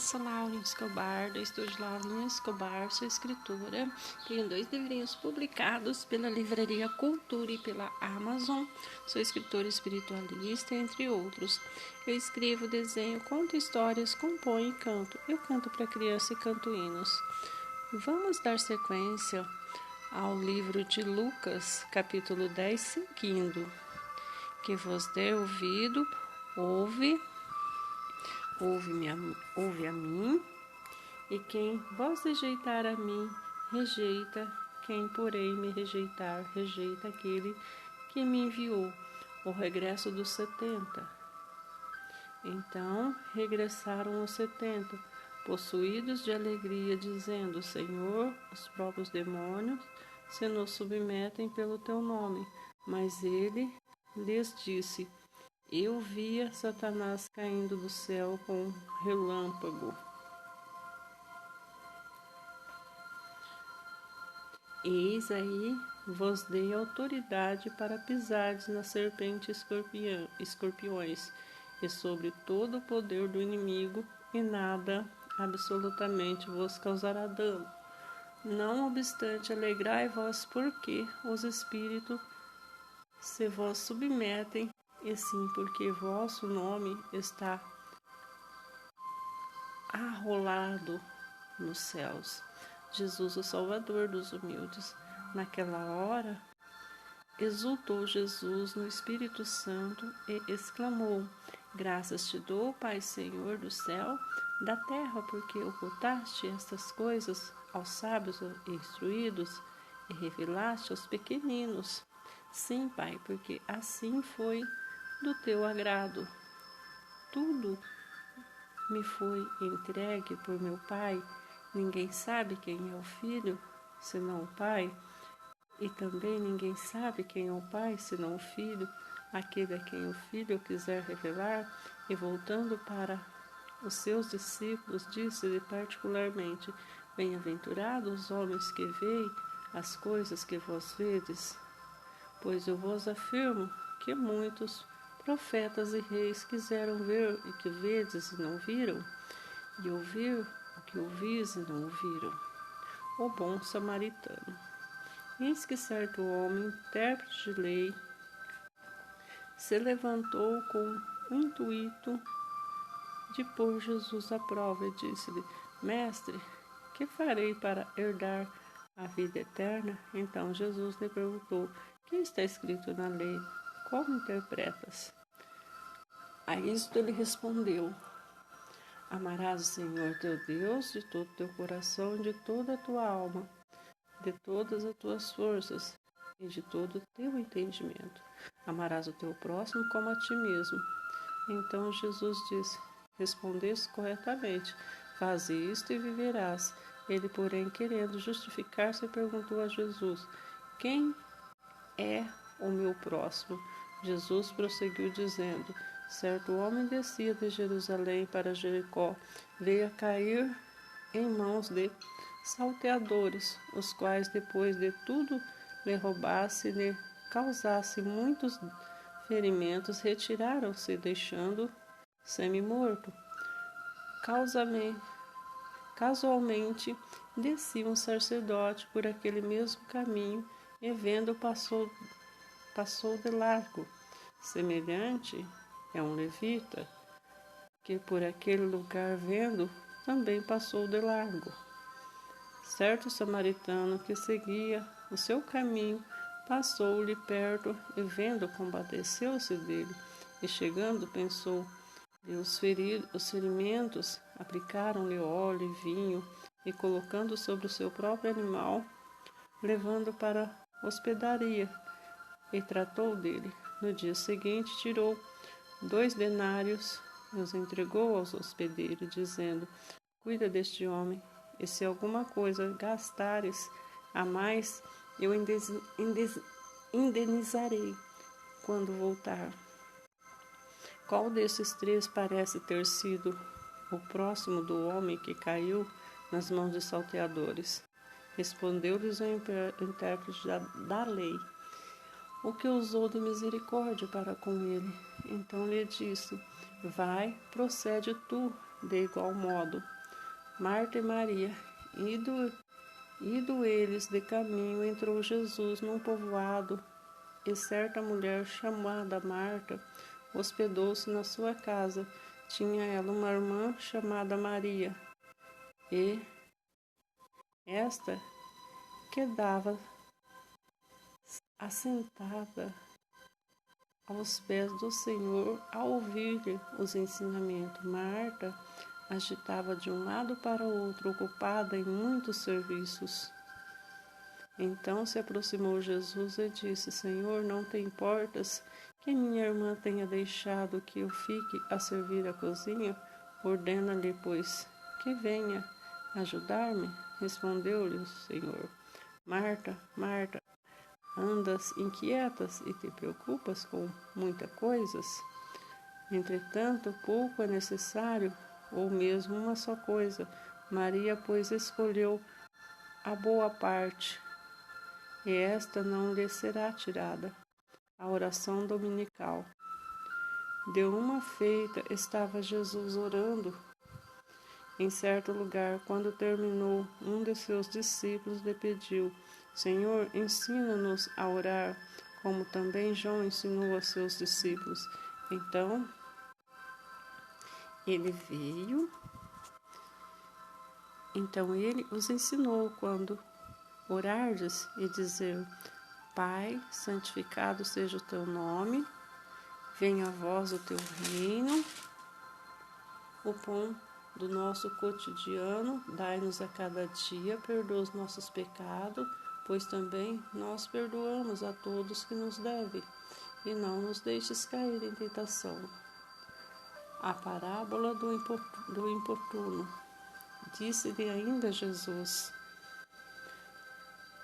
sou Laura Escobar, do estúdio Laura Escobar, sou escritora. Tenho 2 livrinhos publicados pela Livraria Cultura e pela Amazon. Sou escritora espiritualista, entre outros. Eu escrevo, desenho, conto histórias, componho e canto. Eu canto para criança e canto hinos. Vamos dar sequência ao livro de Lucas, capítulo 10, seguindo. Que vos dê ouvido, ouve a mim, e quem vos rejeitar a mim, rejeita, quem porém me rejeitar, rejeita aquele que me enviou. O regresso dos 70. Então regressaram os 70, possuídos de alegria, dizendo: Senhor, os próprios demônios se nos submetem pelo teu nome. Mas ele lhes disse: Eu via Satanás caindo do céu com um relâmpago. Eis aí vos dei autoridade para pisardes na serpente e escorpiões, e sobre todo o poder do inimigo, e nada absolutamente vos causará dano. Não obstante, alegrai-vos, porque os espíritos se vos submetem, e sim, porque vosso nome está arrolado nos céus. Jesus, o Salvador dos humildes. Naquela hora, exultou Jesus no Espírito Santo e exclamou: Graças te dou, Pai, Senhor do céu, da terra, porque ocultaste estas coisas aos sábios e instruídos e revelaste aos pequeninos. Sim, Pai, porque assim foi do teu agrado. Tudo me foi entregue por meu Pai. Ninguém sabe quem é o Filho, senão o Pai. E também ninguém sabe quem é o Pai, senão o Filho, aquele a quem o Filho quiser revelar. E voltando para os seus discípulos, disse-lhe particularmente: Bem-aventurados os homens que veem as coisas que vós vedes. Pois eu vos afirmo que muitos profetas e reis quiseram ver o que vedes e não viram, e ouvir o que ouvis e não ouviram. O bom samaritano. Eis que certo homem, intérprete de lei, se levantou com o intuito de pôr Jesus à prova e disse-lhe: Mestre, que farei para herdar a vida eterna? Então Jesus lhe perguntou: Que está escrito na lei? Como interpretas? A isto ele respondeu: Amarás o Senhor teu Deus de todo o teu coração, de toda a tua alma, de todas as tuas forças e de todo o teu entendimento. Amarás o teu próximo como a ti mesmo. Então Jesus disse: Respondeste corretamente, faze isto e viverás. Ele, porém, querendo justificar-se, perguntou a Jesus: Quem é o meu próximo? Jesus prosseguiu dizendo: Certo homem descia de Jerusalém para Jericó, veio a cair em mãos de salteadores, os quais, depois de tudo lhe roubasse e lhe causasse muitos ferimentos, retiraram-se, deixando semi-morto. Casualmente, descia um sacerdote por aquele mesmo caminho e, vendo, passou de largo. Semelhante é um levita, que por aquele lugar vendo, também passou de largo. Certo samaritano que seguia o seu caminho, passou-lhe perto e, vendo, compadeceu-se dele, e chegando, pensou, e os ferimentos aplicaram-lhe óleo e vinho, e colocando sobre o seu próprio animal, levando para a hospedaria, e tratou dele. No dia seguinte, tirou 2 denários e os entregou aos hospedeiros, dizendo: Cuida deste homem, e se alguma coisa gastares a mais, eu indenizarei quando voltar. Qual desses 3 parece ter sido o próximo do homem que caiu nas mãos de salteadores? Respondeu-lhes o intérprete da lei: O que usou de misericórdia para com ele. Então lhe disse: Vai, procede tu. de igual modo. Marta e Maria, ido eles de caminho, entrou Jesus num povoado, e certa mulher chamada Marta hospedou-se na sua casa. Tinha ela uma irmã chamada Maria, e esta quedava assentada aos pés do Senhor a ouvir-lhe os ensinamentos. Marta agitava de um lado para o outro, ocupada em muitos serviços. Então se aproximou Jesus e disse: Senhor, não te importas que minha irmã tenha deixado que eu fique a servir a cozinha? Ordena-lhe, pois, que venha ajudar-me. Respondeu-lhe o Senhor: Marta, Marta, andas inquietas e te preocupas com muitas coisas? Entretanto, pouco é necessário, ou mesmo uma só coisa. Maria, pois, escolheu a boa parte, e esta não lhe será tirada. A oração dominical. De uma feita, estava Jesus orando em certo lugar. Quando terminou, um de seus discípulos lhe pediu: Senhor, ensina-nos a orar, como também João ensinou a seus discípulos. Então, ele os ensinou quando orardes e dizer: Pai, santificado seja o teu nome, venha a vós o teu reino, o pão do nosso cotidiano dai-nos a cada dia, perdoa os nossos pecados, pois também nós perdoamos a todos que nos devem, e não nos deixes cair em tentação. A parábola do importuno. Disse-lhe ainda Jesus: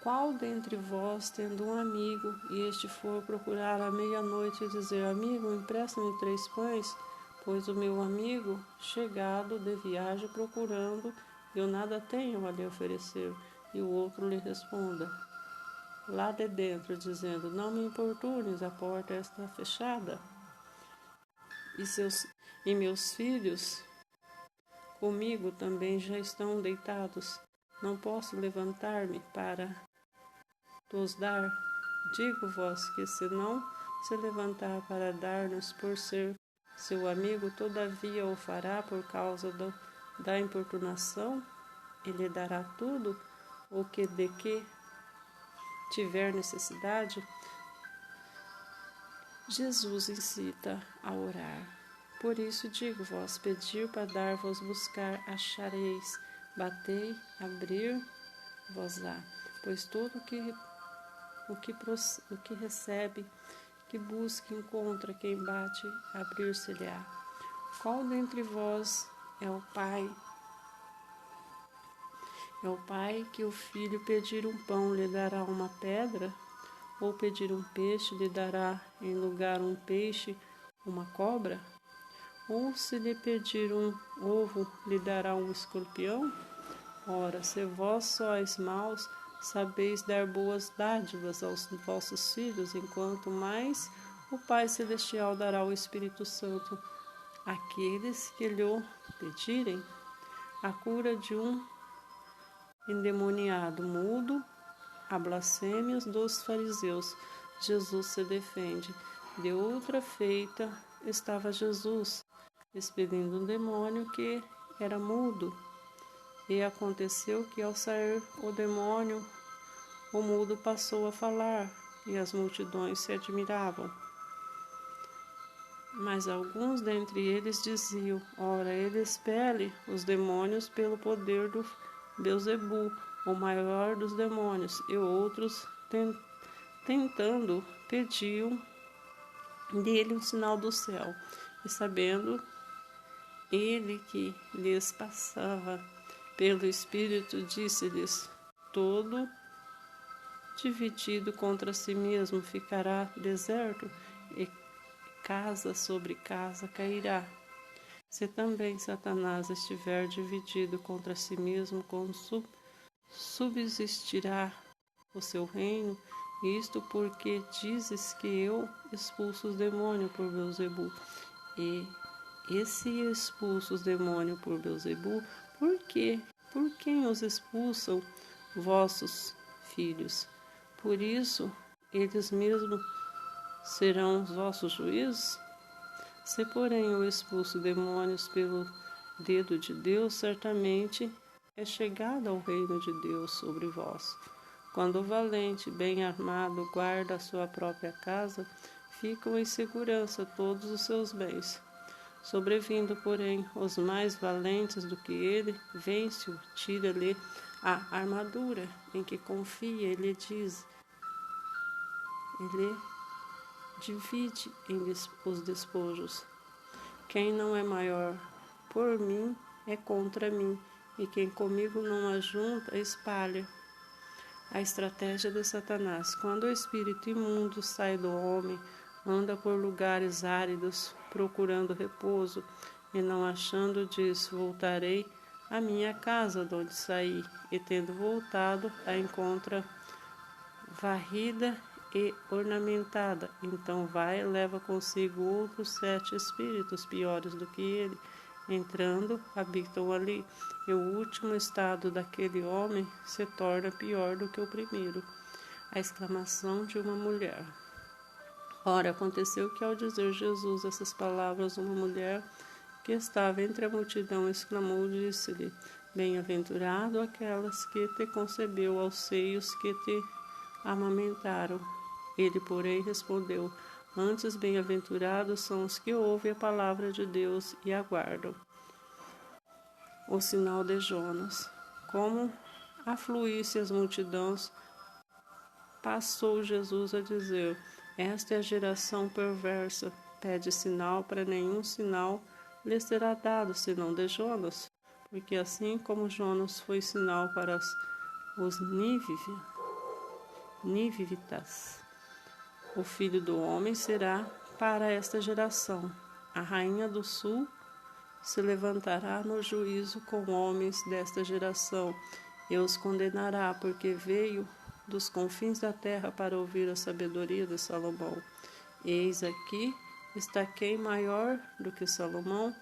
Qual dentre vós, tendo um amigo, e este for procurar à meia-noite e dizer: Amigo, empresta-me 3 pães, pois o meu amigo, chegado de viagem procurando, eu nada tenho a lhe oferecer, e o outro lhe responda lá de dentro, dizendo: Não me importunes, a porta está fechada, e meus filhos comigo também já estão deitados, não posso levantar-me para os dar. Digo-vos que se não se levantar para dar-nos por ser seu amigo, todavia o fará por causa da importunação, e lhe dará tudo o que de que tiver necessidade. Jesus incita a orar. Por isso digo-vos: pedir para dar-vos, buscar, achareis, batei, abrir-vos-á. Pois todo o que recebe, que busca, encontra, quem bate, abrir-se-lhe-á. Qual dentre vós é o pai? É o pai que o filho pedir um pão lhe dará uma pedra? Ou pedir um peixe lhe dará em lugar um peixe uma cobra? Ou se lhe pedir um ovo lhe dará um escorpião? Ora, se vós sois maus, sabeis dar boas dádivas aos vossos filhos, enquanto mais o Pai Celestial dará o Espírito Santo àqueles que lhe pedirem. A cura de um endemoniado mudo, a blasfêmias dos fariseus. Jesus se defende. De outra feita, estava Jesus expelindo um demônio que era mudo. E aconteceu que, ao sair o demônio, o mudo passou a falar, e as multidões se admiravam. Mas alguns dentre eles diziam: Ora, ele expele os demônios pelo poder do Beelzebu, o maior dos demônios. E outros, tentando, pediam dele um sinal do céu. E sabendo ele que lhes passava pelo Espírito, disse-lhes: Todo dividido contra si mesmo ficará deserto, e casa sobre casa cairá. Se também Satanás estiver dividido contra si mesmo, como subsistirá o seu reino? Isto porque dizes que eu expulso os demônios por Beelzebu, e E se expulso os demônios por Beelzebul, por quê? Por quem os expulsam vossos filhos? Por isso, eles mesmos serão os vossos juízes? Se, porém, eu expulso demônios pelo dedo de Deus, certamente é chegado ao reino de Deus sobre vós. Quando o valente, bem armado, guarda a sua própria casa, ficam em segurança todos os seus bens. Sobrevindo, porém, os mais valentes do que ele, vence-o, tira-lhe a armadura em que confia, ele divide os despojos. Quem não é maior por mim é contra mim, e quem comigo não ajunta, espalha. A estratégia de Satanás. Quando o espírito imundo sai do homem, anda por lugares áridos, procurando repouso, e não achando disso, voltarei à minha casa de onde saí, e tendo voltado, a encontra varrida e ornamentada. Então vai e leva consigo outros 7 espíritos piores do que ele. Entrando, habitam ali, e o último estado daquele homem se torna pior do que o primeiro. A exclamação de uma mulher. Ora, aconteceu que ao dizer Jesus essas palavras, uma mulher que estava entre a multidão exclamou, disse-lhe: Bem-aventurado aquelas que te concebeu aos seios que te amamentaram. Ele, porém, respondeu: Antes, bem-aventurados são os que ouvem a palavra de Deus e aguardam. O sinal de Jonas. Como afluísse as multidões, passou Jesus a dizer: Esta é a geração perversa, pede sinal, para nenhum sinal lhe será dado, senão de Jonas. Porque assim como Jonas foi sinal para os nívitas, o Filho do Homem será para esta geração. A rainha do sul se levantará no juízo com homens desta geração e os condenará, porque veio dos confins da terra para ouvir a sabedoria de Salomão. Eis aqui está quem maior do que Salomão.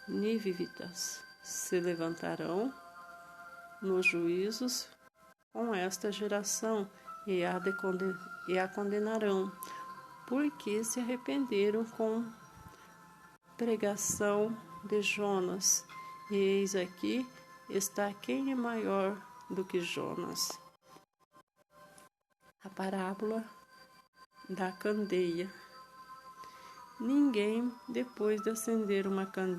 Nívitas se levantarão nos juízos com esta geração e a condenarão, porque se arrependeram com pregação de Jonas. E eis aqui está quem é maior do que Jonas. A parábola da candeia. Ninguém, depois de acender uma candeia,